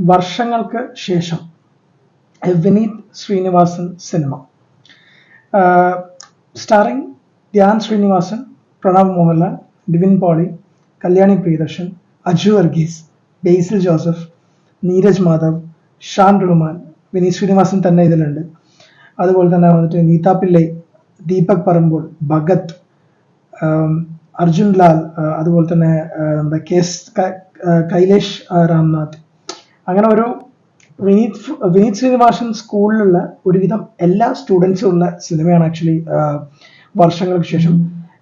വർഷങ്ങൾക്ക് ശേഷം Vineeth Sreenivasan cinema, starring Dhyan Sreenivasan, Pranav Mohanlal, Nivin Pauly, Kalyani Priyadarshan, Aju Varghese, Basil Joseph, Neeraj Madhav, Shaan Rahman, Vineeth Sreenivasan തന്നെ ഇതിലുണ്ട്. അതുപോലെ തന്നെ വന്നിട്ട് നീത പിള്ളൈ, ദീപക് പറമ്പോൾ, ഭഗത്, അർജുൻ ലാൽ, അതുപോലെ തന്നെ നമ്മുടെ കൈലേഷ് രാംനാഥ്. അങ്ങനെ ഒരു വിനീത് ശ്രീനിവാസൻ സ്കൂളിലുള്ള ഒരുവിധം എല്ലാ സ്റ്റുഡൻസും ഉള്ള സിനിമയാണ് ആക്ച്വലി വർഷങ്ങൾക്ക് ശേഷം.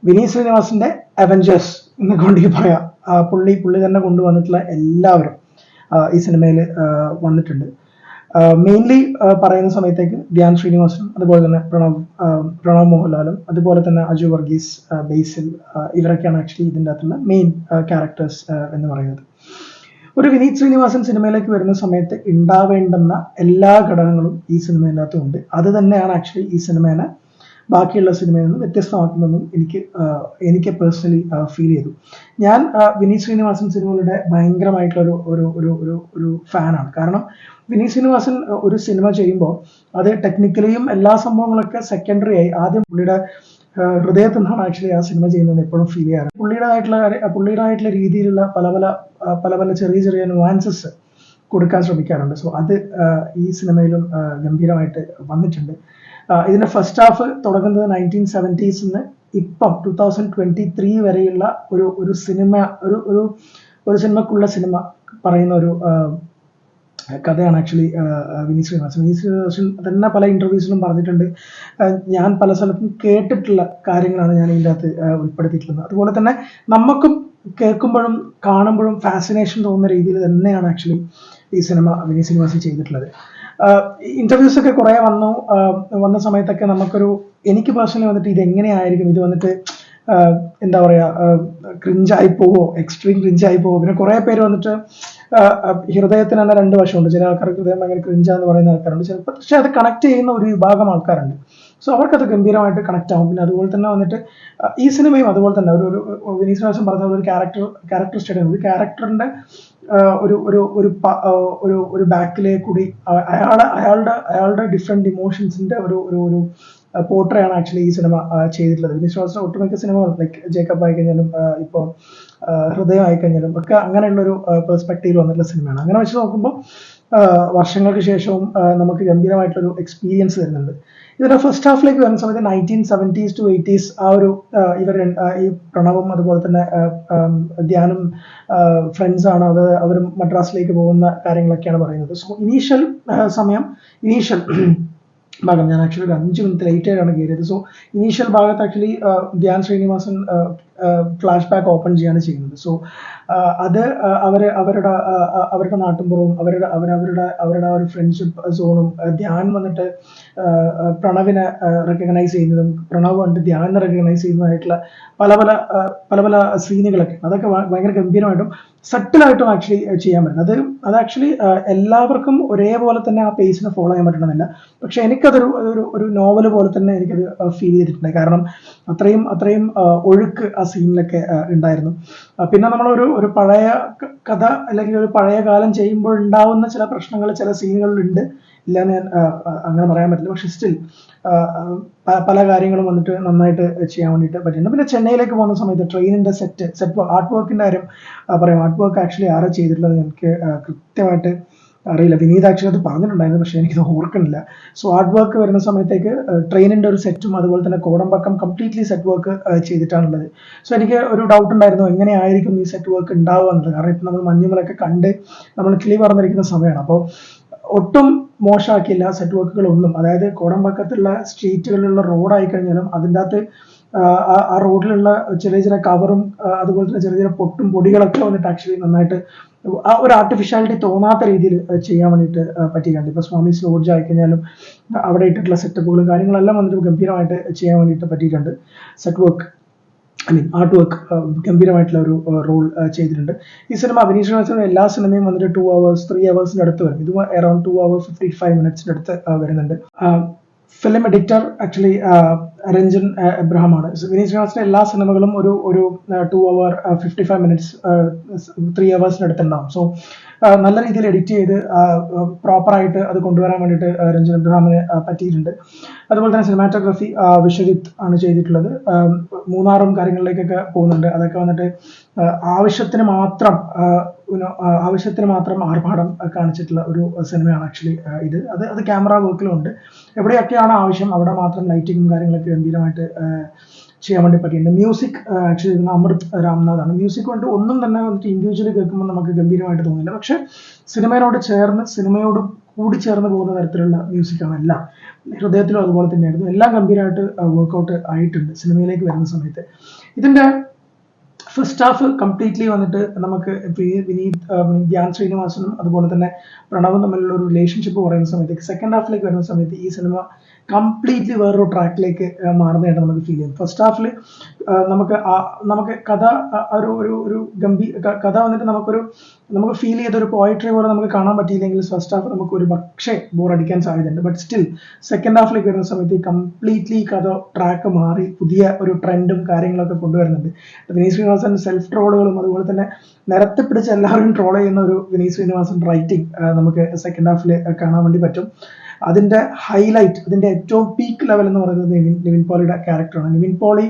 വിനീത് ശ്രീനിവാസന്റെ അവഞ്ചേഴ്സ് എന്നൊക്കെ വേണമെങ്കിൽ പറയാം. പുള്ളി തന്നെ കൊണ്ടുവന്നിട്ടുള്ള എല്ലാവരും ഈ സിനിമയിൽ വന്നിട്ടുണ്ട്. മെയിൻലി പറയുന്ന സമയത്തേക്ക് ധ്യാൻ ശ്രീനിവാസനും അതുപോലെ തന്നെ പ്രണവ് മോഹൻലാലും അതുപോലെ തന്നെ അജു വർഗീസ്, ബേസിൽ, ഇവരൊക്കെയാണ് ആക്ച്വലി ഇതിൻ്റെ അകത്തുള്ള മെയിൻ ക്യാരക്ടേഴ്സ് എന്ന് പറയുന്നത്. ഒരു വിനീത് ശ്രീനിവാസൻ സിനിമയിലേക്ക് വരുന്ന സമയത്ത് ഉണ്ടാവേണ്ടുന്ന എല്ലാ ഘടകങ്ങളും ഈ സിനിമേൻ്റെ അകത്തും ഉണ്ട്. അത് തന്നെയാണ് ആക്ച്വലി ഈ സിനിമേനെ ബാക്കിയുള്ള സിനിമയിൽ നിന്ന് വ്യത്യസ്തമാക്കുന്നതെന്നും എനിക്ക് പേഴ്സണലി ഫീൽ ചെയ്തു. ഞാൻ വിനീത് ശ്രീനിവാസൻ സിനിമകളുടെ ഭയങ്കരമായിട്ടുള്ള ഒരു ഫാനാണ്. കാരണം വിനീത് ശ്രീനിവാസൻ ഒരു സിനിമ ചെയ്യുമ്പോൾ അത് ടെക്നിക്കലിയും എല്ലാ സംഭവങ്ങളൊക്കെ സെക്കൻഡറി ആയി ആദ്യം പുള്ളിയുടെ ഹൃദയത്തിൽ നിന്നാണ് ആക്ച്വലി ആ സിനിമ ചെയ്യുന്നത് എപ്പോഴും ഫീൽ ചെയ്യാറ്. പുള്ളിയുടേതായിട്ടുള്ള രീതിയിലുള്ള പല പല ചെറിയ നുവാൻസസ് കൊടുക്കാൻ ശ്രമിക്കാറുണ്ട്. സോ അത് ഈ സിനിമയിലും ഗംഭീരമായിട്ട് വന്നിട്ടുണ്ട്. ഇതിന്റെ ഫസ്റ്റ് ഹാഫ് തുടങ്ങുന്നത് 1970s ഇപ്പം 2023 വരെയുള്ള ഒരു സിനിമക്കുള്ള സിനിമ പറയുന്ന ഒരു കഥയാണ് ആക്ച്വലി വിനീത് ശ്രീനിവാസൻ തന്നെ പല ഇന്റർവ്യൂസിലും പറഞ്ഞിട്ടുണ്ട്. ഞാൻ പല സ്ഥലത്തും കേട്ടിട്ടുള്ള കാര്യങ്ങളാണ് ഞാൻ ഇതിൻ്റെ അകത്ത് ഉൾപ്പെടുത്തിയിട്ടുള്ളത്. അതുപോലെ തന്നെ നമുക്കും കേൾക്കുമ്പോഴും കാണുമ്പോഴും ഫാസിനേഷൻ തോന്നുന്ന രീതിയിൽ തന്നെയാണ് ആക്ച്വലി ഈ സിനിമ വിനീത് ശ്രീനിവാസൻ ചെയ്തിട്ടുള്ളത്. ഇന്റർവ്യൂസ് ഒക്കെ കുറെ വന്ന സമയത്തൊക്കെ എനിക്ക് പേഴ്സണലി വന്നിട്ട് ഇത് എങ്ങനെയായിരിക്കും, ഇത് വന്നിട്ട് എന്താ പറയാ ക്രിഞ്ചായി പോവോ, എക്സ്ട്രീം ക്രിഞ്ചായി പോവോ. പിന്നെ കുറെ പേര് വന്നിട്ട് ഹൃദയത്തിന് തന്നെ രണ്ട് വശമുണ്ട്. ചില ആൾക്കാർക്ക് ഹൃദയം ഭയങ്കര ക്രിഞ്ചാന്ന് പറയുന്ന ആൾക്കാരുണ്ട്, പക്ഷെ അത് കണക്ട് ചെയ്യുന്ന ഒരു വിഭാഗം ആൾക്കാരുണ്ട്. സോ അവർക്കത് ഗംഭീരമായിട്ട് കണക്ട് ആവും. പിന്നെ അതുപോലെ തന്നെ വന്നിട്ട് ഈ സിനിമയും അതുപോലെ തന്നെ ഒരു വിനീത് ശ്രീനിവാസൻ പറഞ്ഞ ഒരു ക്യാരക്ടർ സ്റ്റഡി, ഒരു ക്യാരക്ടറിന്റെ ഒരു ബാക്കിലെ കൂടി അയാളുടെ ഡിഫറെന്റ് ഇമോഷൻസിന്റെ ഒരു പോർട്രയാണ് ആക്ച്വലി ഈ സിനിമ ചെയ്തിട്ടുള്ളത്. വിനീത് ശ്രീനിവാസൻ ഒട്ടുമിക്ക സിനിമകൾ ലൈക്ക് ജേക്കബ് ആയിക്കഴിഞ്ഞാലും ഇപ്പോൾ ഹൃദയം ആയിക്കഴിഞ്ഞാലും ഒക്കെ അങ്ങനെയുള്ളൊരു പെർസ്പെക്റ്റീവ് വന്നിട്ടുള്ള സിനിമയാണ്. അങ്ങനെ വെച്ച് നോക്കുമ്പോൾ വർഷങ്ങൾക്ക് ശേഷവും നമുക്ക് ഗംഭീരമായിട്ടൊരു എക്സ്പീരിയൻസ് തരുന്നുണ്ട്. ഇതിന്റെ ഫസ്റ്റ് ഹാഫിലേക്ക് വരുന്ന സമയത്ത് 1970s to 80s ഈ പ്രണവും അതുപോലെ തന്നെ ധ്യാനും ഫ്രണ്ട്സ് ആണ്. അവർ മദ്രാസിലേക്ക് പോകുന്ന കാര്യങ്ങളൊക്കെയാണ് പറയുന്നത്. സോ ഇനീഷ്യൽ ഭാഗം ഞാൻ ആക്ച്വലി ഒരു 5 മിനിറ്റ് ലേറ്റ് ആയിട്ടാണ് കയറിയത്. സോ ഇനീഷ്യൽ ഭാഗത്ത് actually Dhyan Sreenivasan flashback open ചെയ്യാണ് ചെയ്യുന്നത്. സോ അത് അവരുടെ നാട്ടുമ്പുറവും അവരുടെ ഒരു ഫ്രണ്ട്ഷിപ്പ് സോണും, ധ്യാൻ വന്നിട്ട് പ്രണവിനെ റെക്കഗ്നൈസ് ചെയ്യുന്നതും പ്രണവ് വന്നിട്ട് ധ്യാനിനെ റെക്കഗ്നൈസ് ചെയ്യുന്നതായിട്ടുള്ള പല പല സീനുകളൊക്കെ അതൊക്കെ ഭയങ്കര ഗംഭീരമായിട്ടും സട്ടിലായിട്ടും ആക്ച്വലി ചെയ്യാൻ പറ്റും. അത് ആക്ച്വലി എല്ലാവർക്കും ഒരേപോലെ തന്നെ ആ പേസിനെ ഫോളോ ചെയ്യാൻ പറ്റണമെന്നില്ല. പക്ഷെ എനിക്കതൊരു നോവൽ പോലെ തന്നെ എനിക്കത് ഫീൽ ചെയ്തിട്ടുണ്ട്. കാരണം അത്രയും ഒഴുക്ക് ആ സീനിലൊക്കെ ഉണ്ടായിരുന്നു. പിന്നെ നമ്മളൊരു പഴയ കഥ അല്ലെങ്കിൽ ഒരു പഴയ കാലം ചെയ്യുമ്പോൾ ഉണ്ടാവുന്ന ചില പ്രശ്നങ്ങൾ ചില സീനുകളിലുണ്ട്, ഇല്ലാന്ന് ഞാൻ അങ്ങനെ പറയാൻ പറ്റില്ല. പക്ഷെ സ്റ്റിൽ പല കാര്യങ്ങളും വന്നിട്ട് നന്നായിട്ട് ചെയ്യാൻ വേണ്ടിയിട്ട് പറ്റുന്നുണ്ട്. പിന്നെ ചെന്നൈയിലേക്ക് പോകുന്ന സമയത്ത് ട്രെയിനിന്റെ സെറ്റ് ആർട്ട് വർക്കിന്റെ കാര്യം പറയാം. ആർട്ട് വർക്ക് ആക്ച്വലി ആരാ ചെയ്തിട്ടുള്ളത് എനിക്ക് കൃത്യമായിട്ട് അറിയില്ല. വിനീത് ആക്ച്വലി അത് പറഞ്ഞിട്ടുണ്ടായിരുന്നു, പക്ഷെ എനിക്കത് ഓർക്കുന്നില്ല. സോ ആർട്ട് വർക്ക് വരുന്ന സമയത്തേക്ക് ട്രെയിനിന്റെ ഒരു സെറ്റും അതുപോലെ തന്നെ Kodambakkam completely set work ചെയ്തിട്ടാണുള്ളത്. So എനിക്ക് ഒരു ഡൗട്ട് ഉണ്ടായിരുന്നു എങ്ങനെയായിരിക്കും ഈ സെറ്റ് വർക്ക് ഉണ്ടാവുക എന്നുള്ളത്. കാരണം ഇപ്പം നമ്മൾ മഞ്ഞുമലൊക്കെ കണ്ട് നമ്മൾ കിളി പറഞ്ഞിരിക്കുന്ന സമയമാണ്. അപ്പോൾ ഒട്ടും മോശമാക്കിയില്ല സെറ്റ് വർക്കുകളൊന്നും. അതായത് കോടമ്പക്കത്തുള്ള സ്ട്രീറ്റുകളിലുള്ള റോഡായി കഴിഞ്ഞാലും അതിൻ്റെ അകത്ത് ആ റോഡിലുള്ള ചെറിയ കവറും അതുപോലെ തന്നെ ചെറിയ പൊട്ടും പൊടികളൊക്കെ വന്നിട്ട് ആക്ച്വലി നന്നായിട്ട് ആ ഒരു ആർട്ടിഫിഷ്യാലിറ്റി തോന്നാത്ത രീതിയിൽ ചെയ്യാൻ വേണ്ടിയിട്ട് പറ്റിയിട്ടുണ്ട്. ഇപ്പോൾ സ്വാമീസ് ലോഡ്ജ് ആയിക്കഴിഞ്ഞാലും അവിടെ ഇട്ടിട്ടുള്ള സെറ്റപ്പുകളും കാര്യങ്ങളെല്ലാം വന്നിട്ട് ഗംഭീരമായിട്ട് ചെയ്യാൻ വേണ്ടിയിട്ട് പറ്റിയിട്ടുണ്ട്. സെറ്റ് വർക്ക് ആർട്ട് വർക്ക് ഗംഭീരമായിട്ടുള്ള ഒരു റോൾ ചെയ്തിട്ടുണ്ട്. ഈ സിനിമ വിനീത് ശ്രീനിവാസൻ എല്ലാ സിനിമയും വന്നിട്ട് 2 hours 3 hours അടുത്ത് വരും. ഇത് അറൌണ്ട് 2 hours 55 minutes അടുത്ത് വരുന്നുണ്ട്. Film editor actually Ranjan Abraham ആണ്. വിനീത് ശ്രീനിവാസന്റെ എല്ലാ സിനിമകളും ഒരു 2 hour 55 minutes 3 hours അടുത്തുണ്ടാവും. സോ നല്ല രീതിയിൽ എഡിറ്റ് ചെയ്ത് പ്രോപ്പറായിട്ട് അത് കൊണ്ടുവരാൻ വേണ്ടിയിട്ട് രഞ്ജൻ എബ്രഹാമിന് പറ്റിയിട്ടുണ്ട്. അതുപോലെ തന്നെ സിനിമാറ്റോഗ്രഫി വിശ്വജിത്ത് ആണ് ചെയ്തിട്ടുള്ളത്. മൂന്നാറും കാര്യങ്ങളിലേക്കൊക്കെ പോകുന്നുണ്ട്. അതൊക്കെ വന്നിട്ട് ആവശ്യത്തിന് മാത്രം ആവശ്യത്തിന് മാത്രം ആർഭാടം കാണിച്ചിട്ടുള്ള ഒരു സിനിമയാണ് ആക്ച്വലി ഇത്. അത് ക്യാമറ വർക്കിലും ഉണ്ട്. എവിടെയൊക്കെയാണ് ആവശ്യം അവിടെ മാത്രം ലൈറ്റിങ്ങും കാര്യങ്ങളൊക്കെ ഗംഭീരമായിട്ട് ചെയ്യാൻ വേണ്ടി പറ്റിയിട്ടുണ്ട്. മ്യൂസിക് ആക്ച്വലി അമൃത് രാംനാഥാണ്. മ്യൂസിക് കൊണ്ട് ഒന്നും തന്നെ വന്നിട്ട് ഇൻഡിവിജ്വലി കേൾക്കുമ്പോൾ നമുക്ക് ഗംഭീരമായിട്ട് തോന്നില്ല. പക്ഷെ സിനിമയോട് കൂടി ചേർന്ന് പോകുന്ന തരത്തിലുള്ള മ്യൂസിക്കാണ് എല്ലാം. ഹൃദയത്തിലും അതുപോലെ തന്നെയായിരുന്നു. എല്ലാം ഗംഭീരമായിട്ട് വർക്ക്ഔട്ട് ആയിട്ടുണ്ട് സിനിമയിലേക്ക് വരുന്ന സമയത്ത്. ഇതിന്റെ ഫസ്റ്റ് ഹാഫ് കംപ്ലീറ്റ്ലി വന്നിട്ട് നമുക്ക് വിനീത് ധ്യാൻ ശ്രീനിവാസനും അതുപോലെ തന്നെ പ്രണവും തമ്മിലുള്ള ഒരു റിലേഷൻഷിപ്പ് പറയുന്ന സമയത്തേക്ക് സെക്കൻഡ് ഹാഫിലേക്ക് വരുന്ന സമയത്ത് ഈ സിനിമ കംപ്ലീറ്റ്ലി വേറൊരു ട്രാക്കിലേക്ക് മാറുന്നതായിട്ട് നമുക്ക് ഫീൽ ചെയ്യും. ഫസ്റ്റ് ഹാഫിൽ നമുക്ക് കഥ ഒരു കഥ വന്നിട്ട് നമുക്ക് ഫീൽ ചെയ്തൊരു പോയിട്രി പോലെ നമുക്ക് കാണാൻ പറ്റിയില്ലെങ്കിൽ ഫസ്റ്റ് ഹാഫ് നമുക്ക് ഒരു പക്ഷേ ബോറടിക്കാൻ സാധ്യതയുണ്ട്. ബട്ട് സ്റ്റിൽ സെക്കൻഡ് ഹാഫിലേക്ക് വരുന്ന സമയത്ത് കംപ്ലീറ്റ്ലി കഥ ട്രാക്ക് മാറി പുതിയ ഒരു ട്രെൻഡും കാര്യങ്ങളൊക്കെ കൊണ്ടുവരുന്നുണ്ട്. വിനീത് ശ്രീനിവാസൻ സെൽഫ് ട്രോളുകളും അതുപോലെ തന്നെ നിരത്തി പിടിച്ച് എല്ലാവരും ട്രോൾ ചെയ്യുന്ന ഒരു വിനീത് ശ്രീനിവാസൻ റൈറ്റിംഗ് നമുക്ക് സെക്കൻഡ് ഹാഫിൽ കാണാൻ വേണ്ടി പറ്റും. അതിന്റെ ഹൈലൈറ്റ്, അതിന്റെ ഏറ്റവും പീക്ക് ലെവൽ എന്ന് പറയുന്നത് നിവിൻ പോളിയുടെ ക്യാരക്ടറാണ്. Nivin Pauly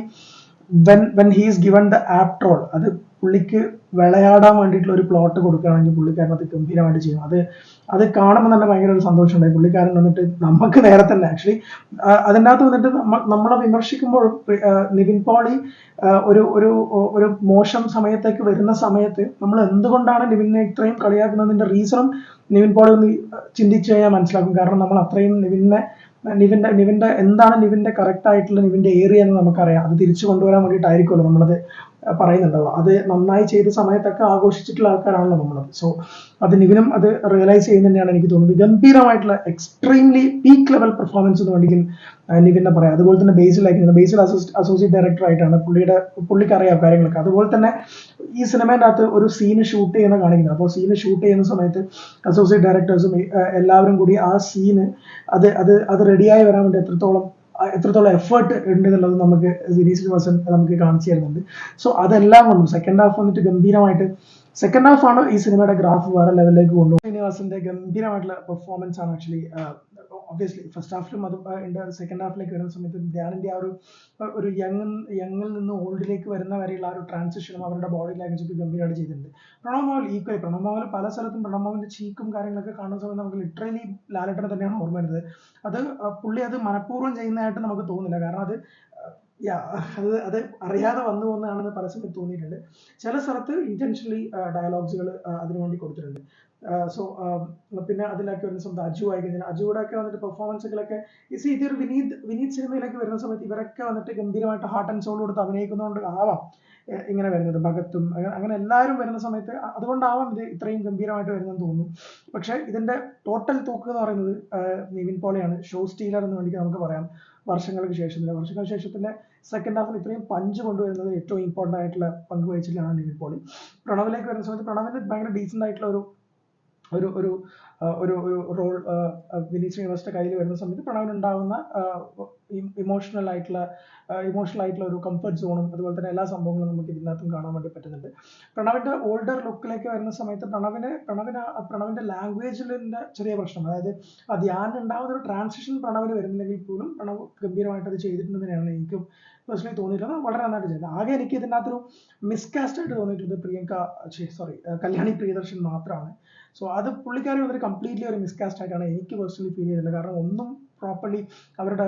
when he's given the apt role, അത് പുള്ളിക്ക് വിളയാടാൻ വേണ്ടിയിട്ടുള്ള ഒരു പ്ലോട്ട് കൊടുക്കുകയാണെങ്കിൽ പുള്ളിക്കാരൻ അത് ഗംഭീരമായിട്ട് ചെയ്യും. അത് കാണുമ്പോൾ തന്നെ ഭയങ്കര ഒരു സന്തോഷം ഉണ്ടായി. പുള്ളിക്കാരൻ വന്നിട്ട് നമുക്ക് നേരെ തന്നെ ആക്ച്വലി അതിൻ്റെ അകത്ത് വന്നിട്ട് നമ്മളെ വിമർശിക്കുമ്പോഴും നിവിൻ പോളി ഒരു മോശം സമയത്തേക്ക് വരുന്ന സമയത്ത് നമ്മൾ എന്തുകൊണ്ടാണ് നിവിനെ ഇത്രയും കളിയാക്കുന്നതിന്റെ റീസണും നിവിൻ പോളി ഒന്ന് ചിന്തിച്ചു കഴിഞ്ഞാൽ മനസ്സിലാക്കും. കാരണം നമ്മൾ അത്രയും നിവിന്റെ എന്താണ് നിവിന്റെ കറക്റ്റ് ആയിട്ടുള്ള നിവിന്റെ ഏരിയ എന്ന് നമുക്കറിയാം. അത് തിരിച്ചു കൊണ്ടുവരാൻ വേണ്ടിയിട്ടായിരിക്കുമല്ലോ നമ്മളത് പറയുന്നുണ്ടാവുക. അത് നന്നായി ചെയ്ത സമയത്തൊക്കെ ആഘോഷിച്ചിട്ടുള്ള ആൾക്കാരാണല്ലോ നമ്മളത്. സോ അത് നിവിനും അത് റിയലൈസ് ചെയ്യുന്നതന്നെയാണ് എനിക്ക് തോന്നുന്നത്. ഗംഭീരമായിട്ടുള്ള എക്സ്ട്രീംലി പീക്ക് ലെവൽ പെർഫോമൻസ് എന്ന് വേണമെങ്കിൽ നിവിനെ പറയാം. അതുപോലെ തന്നെ ബേസിൽ അസോസിയേറ്റ് ഡയറക്ടർ ആയിട്ടാണ് പുള്ളിക്ക് അറിയാം കാര്യങ്ങളൊക്കെ. അതുപോലെ തന്നെ ഈ സിനിമേൻ്റെ അകത്ത് ഒരു സീന് ഷൂട്ട് ചെയ്യുന്ന കാണിക്കുന്നത്. അപ്പോൾ സീന് ഷൂട്ട് ചെയ്യുന്ന സമയത്ത് അസോസിയേറ്റ് ഡയറക്ടേഴ്സും എല്ലാവരും കൂടി ആ സീന് അത് റെഡിയായി വരാൻ വേണ്ടി എത്രത്തോളം എഫേർട്ട് ഉണ്ട് എന്നുള്ളത് നമുക്ക് വിനീത് ശ്രീനിവാസൻ നമുക്ക് കാണിച്ചു തരുന്നുണ്ട്. സോ അതെല്ലാം കൊണ്ടും സെക്കൻഡ് ഹാഫ് വന്നിട്ട് ഗംഭീരമായിട്ട്, സെക്കൻഡ് ഹാഫ് ആണ് ഈ സിനിമയുടെ ഗ്രാഫ് വേറെ ലെവലിലേക്ക് കൊണ്ടുപോകും. ശ്രീനിവാസന്റെ ഗംഭീരമായിട്ടുള്ള പെർഫോമൻസ് ആണ് ആക്ച്വലി ഒബ്വിയസ്ലി ഫസ്റ്റ് ഹാഫിലും അത് സെക്കൻഡ് ഹാഫിലേക്ക് വരുന്ന സമയത്ത് ധ്യാനിന്റെ ആ ഒരു യങ്ങിൽ നിന്ന് ഓൾഡിലേക്ക് വരുന്ന വരെയുള്ള ആ ഒരു ട്രാൻസിഷനും അവരുടെ ബോഡി ലാംഗ്വേജ് ഗംഭീരമായിട്ട് ചെയ്തിട്ടുണ്ട്. പ്രണവ് മോഹൻ പല സ്ഥലത്തും പ്രണവ് മോഹന്റെ ചീക്കും കാര്യങ്ങളൊക്കെ കാണുന്ന സമയത്ത് നമുക്ക് ലിറ്ററലി ലാലേട്ടനെ തന്നെയാണ് ഓർമ്മ വരുന്നത്. പുള്ളി അത് മനഃപൂർവ്വം ചെയ്യുന്നതായിട്ട് നമുക്ക് തോന്നില്ല. കാരണം അത് അറിയാതെ വന്നു പോകുന്നതാണെന്ന് പല സമയത്ത് തോന്നിയിട്ടുണ്ട്. ചില സ്ഥലത്ത് ഇന്റൻഷനലി ഡയലോഗ്സുകൾ അതിനുവേണ്ടി കൊടുത്തിട്ടുണ്ട്. സോ പിന്നെ അതിലൊക്കെ വരുന്ന സമയത്ത് അജു ആയി കഴിഞ്ഞാൽ അജുവിടെ ഒക്കെ വന്നിട്ട് പെർഫോമൻസുകളൊക്കെ ഇതൊരു വിനീത് സിനിമയിലേക്ക് വരുന്ന സമയത്ത് ഇവരൊക്കെ വന്നിട്ട് ഗംഭീരമായിട്ട് ഹാർട്ട് ആൻഡ് സോൾ കൊടുത്ത് അഭിനയിക്കുന്നതുകൊണ്ട് ആവാം ഇങ്ങനെ വരുന്നത്. ഭഗത്തും അങ്ങനെ എല്ലാവരും വരുന്ന സമയത്ത് അതുകൊണ്ടാവാം ഇത് ഇത്രയും ഗംഭീരമായിട്ട് വരുന്നതെന്ന് തോന്നുന്നു. പക്ഷെ ഇതിന്റെ ടോട്ടൽ തൂക്ക് എന്ന് പറയുന്നത് നിവിൻ പോളിയാണ്. ഷോ സ്റ്റീലർ എന്ന് വേണ്ടി നമുക്ക് പറയാം. വർഷങ്ങൾക്ക് ശേഷത്തിന്റെ സെക്കൻഡ് ഹാഫിൽ ഇത്രയും പഞ്ച് കൊണ്ടുവരുന്നത് ഏറ്റവും ഇമ്പോർട്ടൻ്റ് ആയിട്ടുള്ള പങ്ക് വഹിച്ചിട്ടാണ് നിവിൻ പോളി. പ്രണവിലേക്ക് വരുന്ന സമയത്ത് പ്രണവിന് ഭയങ്കര ഡീസൻ്റ് ആയിട്ടുള്ള ഒരു റോൾ വിനീത് ശ്രീനിവാസന്റെ കയ്യിൽ വരുന്ന സമയത്ത് പ്രണവിന് ഉണ്ടാകുന്ന ഇമോഷണൽ ആയിട്ടുള്ള ഒരു കംഫർട്ട് സോണും അതുപോലെ തന്നെ എല്ലാ സംഭവങ്ങളും നമുക്ക് ഇതിനകത്തും കാണാൻ വേണ്ടി പറ്റുന്നുണ്ട്. പ്രണവിന്റെ ഓൾഡർ ലുക്കിലേക്ക് വരുന്ന സമയത്ത് പ്രണവിന്റെ ലാംഗ്വേജിന്റെ ചെറിയ പ്രശ്നം, അതായത് ആ ധ്യാനം ഉണ്ടാകുന്ന ഒരു ട്രാൻസിഷൻ പ്രണവിന് വരുന്നില്ലെങ്കിൽ പോലും പ്രണവ് ഗംഭീരമായിട്ട് അത് ചെയ്തിട്ടുണ്ടെന്നാണ് എനിക്കും പേഴ്സണലി തോന്നിയിട്ടുള്ളത്. വളരെ നന്നായിട്ട് ചെയ്തത്. ആകെ എനിക്ക് ഇതിനകത്തൊരു മിസ്കാസ്റ്റ് ആയിട്ട് തോന്നിയിട്ടുള്ളത് കല്യാണി പ്രിയദർശൻ മാത്രമാണ്. സോ അത് പുള്ളിക്കാരി വന്നിട്ട് കംപ്ലീറ്റ്ലി ഒരു മിസ്കാസ്റ്റ് ആയിട്ടാണ് എനിക്ക് പേഴ്സണലി ഫീൽ ചെയ്തിട്ടുള്ളത്. കാരണം ഒന്നും പ്രോപ്പർലി അവരുടെ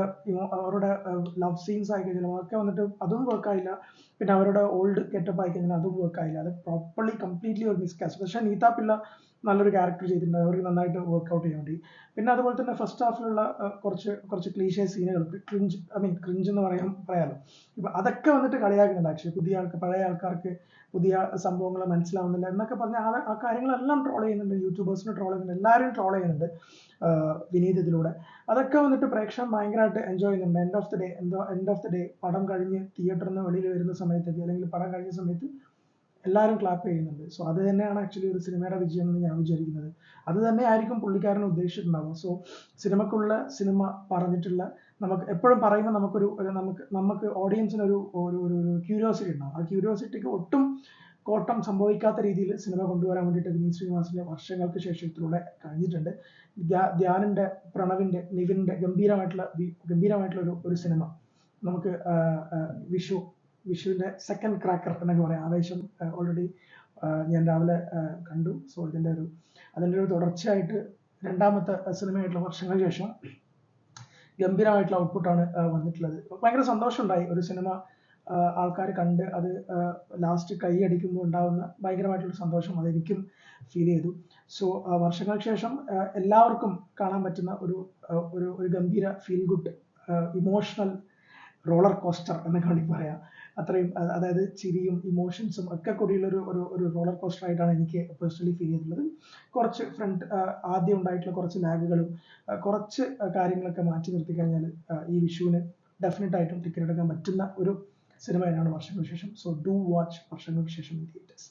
ലവ് സീൻസ് ആയി കഴിഞ്ഞാൽ അതൊക്കെ വന്നിട്ട് അതും വർക്കായില്ല. പിന്നെ അവരുടെ ഓൾഡ് ഗെറ്റപ്പ് ആയി കഴിഞ്ഞാൽ അതും വർക്കായില്ല. അത് പ്രോപ്പർലി കംപ്ലീറ്റ്ലി ഒരു മിസ്കാസ്റ്റ്. പക്ഷേ നീത പിള്ള നല്ലൊരു ക്യാരക്ടർ ചെയ്തിട്ടുണ്ട്. അവർക്ക് നന്നായിട്ട് വർക്ക്ഔട്ട് ചെയ്യാൻ വേണ്ടി. പിന്നെ അതുപോലെ തന്നെ ഫസ്റ്റ് ഹാഫിലുള്ള കുറച്ച് ക്ലീഷേ സീനുകൾ, ക്രിഞ്ച് എന്ന് പറയാമല്ലോ. ഇപ്പൊ അതൊക്കെ വന്നിട്ട് കളിയാക്കുന്നുണ്ട് ആക്ച്വലി. പഴയ ആൾക്കാർക്ക് പുതിയ സംഭവങ്ങൾ മനസ്സിലാവുന്നില്ല എന്നൊക്കെ പറഞ്ഞാൽ ആ കാര്യങ്ങളെല്ലാം ട്രോൾ ചെയ്യുന്നുണ്ട്. യൂട്യൂബേഴ്സിനെ ട്രോൾ ചെയ്യുന്നുണ്ട്, എല്ലാവരും ട്രോൾ ചെയ്യുന്നുണ്ട് വിനീത് ഇതിലൂടെ. അതൊക്കെ വന്നിട്ട് പ്രേക്ഷകൻ ഭയങ്കരമായിട്ട് എൻജോയ് ചെയ്യുന്നുണ്ട്. എൻഡ് ഓഫ് ദ ഡേ പടം കഴിഞ്ഞ് തിയേറ്ററിൽ നിന്ന് വെളിയിൽ വരുന്ന സമയത്തൊക്കെ അല്ലെങ്കിൽ പടം കഴിഞ്ഞ സമയത്ത് എല്ലാവരും ക്ലാപ്പ് ചെയ്യുന്നുണ്ട്. സോ അത് തന്നെയാണ് ആക്ച്വലി ഒരു സിനിമയുടെ വിജയം എന്ന് ഞാൻ വിചാരിക്കുന്നത്. അത് തന്നെ ആയിരിക്കും പുള്ളിക്കാരൻ ഉദ്ദേശിച്ചിട്ടുണ്ടാവുക. സോ സിനിമ പറഞ്ഞിട്ടുള്ള, നമുക്ക് എപ്പോഴും പറയുമ്പോൾ നമുക്ക് ഓഡിയൻസിന് ഒരു ക്യൂരിയോസിറ്റി ഉണ്ടാവും. ആ ക്യൂരിയോസിറ്റിക്ക് ഒട്ടും കോട്ടം സംഭവിക്കാത്ത രീതിയിൽ സിനിമ കൊണ്ടുവരാൻ വേണ്ടിയിട്ട് വിനീത് ശ്രീനിവാസന് വർഷങ്ങൾക്ക് ശേഷം ഇതിലൂടെ കഴിഞ്ഞിട്ടുണ്ട്. ധ്യാനിന്റെ, പ്രണവിന്റെ, നിവിന്റെ ഗംഭീരമായിട്ടുള്ള ഒരു സിനിമ നമുക്ക് വിഷുവിന്റെ സെക്കൻഡ് ക്രാക്കർ എന്നൊക്കെ പറയാം. ആവേശം ഓൾറെഡി ഞാൻ രാവിലെ കണ്ടു. സോ അതിൻ്റെ ഒരു തുടർച്ചയായിട്ട് രണ്ടാമത്തെ സിനിമയായിട്ടുള്ള വർഷങ്ങൾക്ക് ശേഷം ഗംഭീരമായിട്ടുള്ള ഔട്ട്പുട്ടാണ് വന്നിട്ടുള്ളത്. ഭയങ്കര സന്തോഷമുണ്ടായി ഒരു സിനിമ ആൾക്കാർ കണ്ട് അത് ലാസ്റ്റ് കൈയടിക്കുമ്പോൾ ഉണ്ടാകുന്ന ഭയങ്കരമായിട്ടുള്ള സന്തോഷം അതെനിക്കും ഫീൽ ചെയ്തു. സോ വർഷങ്ങൾക്ക് ശേഷം എല്ലാവർക്കും കാണാൻ പറ്റുന്ന ഒരു ഗംഭീര feel good emotional roller coaster എന്നൊക്കെ വേണ്ടി പറയാം. അത്രയും അതായത് ചിരിയും ഇമോഷൻസും ഒക്കെ കൂടിയുള്ള ഒരു റോളർ കോസ്റ്റർ ആയിട്ടാണ് എനിക്ക് പേഴ്സണലി ഫീൽ ചെയ്തിട്ടുള്ളത്. കുറച്ച് ആദ്യം ഉണ്ടായിട്ടുള്ള കുറച്ച് ലാഗുകളും കുറച്ച് കാര്യങ്ങളൊക്കെ മാറ്റി നിർത്തി കഴിഞ്ഞാൽ ഈ വിഷുവിന് ഡെഫിനറ്റ് ആയിട്ടും ടിക്കറ്റ് എടുക്കാൻ പറ്റുന്ന ഒരു സിനിമയാണ് വർഷങ്ങൾക്ക് ശേഷം. സോ ഡു വാച്ച് വർഷങ്ങൾക്ക് ശേഷം ഇൻ തിയേറ്റേഴ്സ്.